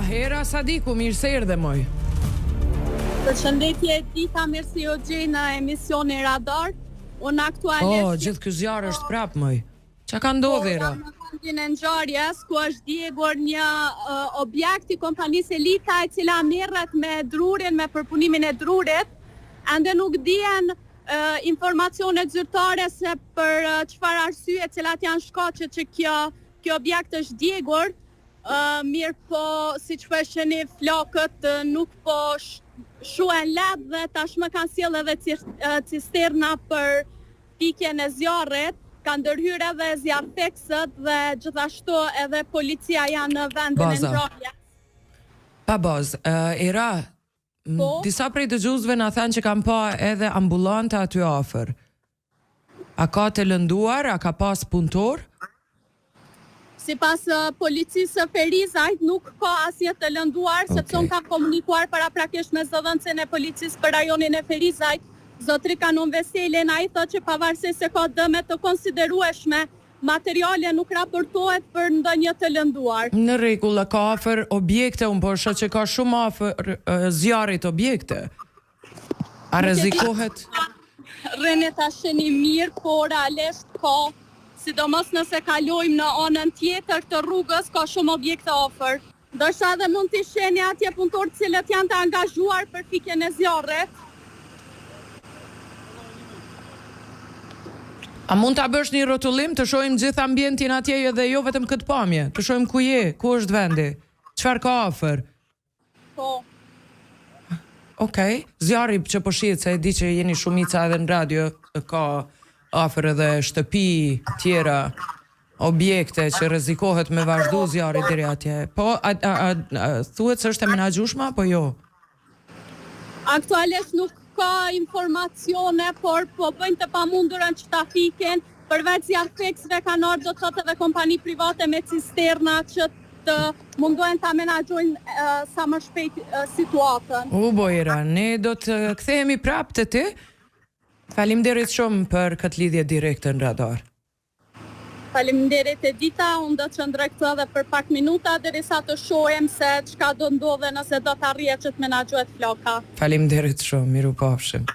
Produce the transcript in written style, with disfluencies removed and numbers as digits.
Hera Sadiku, mirë se erdhe moj. Përshëndetje Dita, mirësi o gjej në emisioni Radar. Unë aktualisht... gjithë ky zjarr është prap moj. Qa ka ndodhur Hera? Në vendin e ngjarjes, ku është djegur një objekt i kompanisë Elita, e cila merret me drurin, me përpunimin e drurit. Ende nuk dihen informacione zyrtare se për çfarë arsye, cilat janë shkaqet që kjo objekt është djegur. Mirë po, si që përshëni flokët nuk po shuen led dhe tashmë kanë sjellë edhe cisterna për pikjen e zjarrit, kanë ndërhyrë edhe zjarrtheksët dhe gjithashtu edhe policia janë në vendin e ngjarjes. Pa bazë, Era, disa prej dëgjuesve na thanë që kanë pa edhe ambulanta aty afër. A ka të lënduar, a ka pas punëtor? Sipas policisë së Ferizajt nuk ka asnjë të lënduar, sepse unë kam komunikuar paraprakisht me zëdhënësin e policisë për rajonin e Ferizajt. Zotri Kanon Veselin, ai thotë që pavarësisht se ka dëme të konsiderueshme, materiale nuk raportohet për ndonjë të lënduar. Në rregull, ka afër objekte, unë po shoh që ka shumë afër zjarrit objekte. A rrezikohet? Rreni tasheni mirë, por realisht ka, sidomos nëse kalojmë në anën tjetër të rrugës, ka shumë objekte afër. Ndoshta edhe mund t'i shihni atje punëtorë cilët janë të angazhuar për pikjen e zjarrit. A mund ta bësh një rrotullim të shohim gjithë ambientin atje dhe jo vetëm këtë pamje, të shohim ku je, ku është vendi, çfarë ka afër? Po. Okej, zjarri që po shihet, se e di që jeni shumica edhe në radio, ka afër edhe shtëpi tjera, objekte që rrezikohet me vazhdu zjarri deri atje. Po, thuhet se është e menaxhueshme apo jo? Aktualisht nuk ka informacione, por po bëjnë të pamundurën që ta fiken. Përveç zjarrtheksëve kanë ardhur do të thotë edhe kompani private me cisterna që të mundohen ta menaxhojnë sa më shpejt situatën. Bojra, ne do të kthehemi prapë te ti. Faleminderit shumë për këtë lidhje direkte në Radar. Faleminderit Edita, unë do të qëndroj këtu edhe për pak minuta derisa të shohim se çka do ndodhe nëse do të arrihet që të menaxhohet floka. Faleminderit shumë, miru pafshim.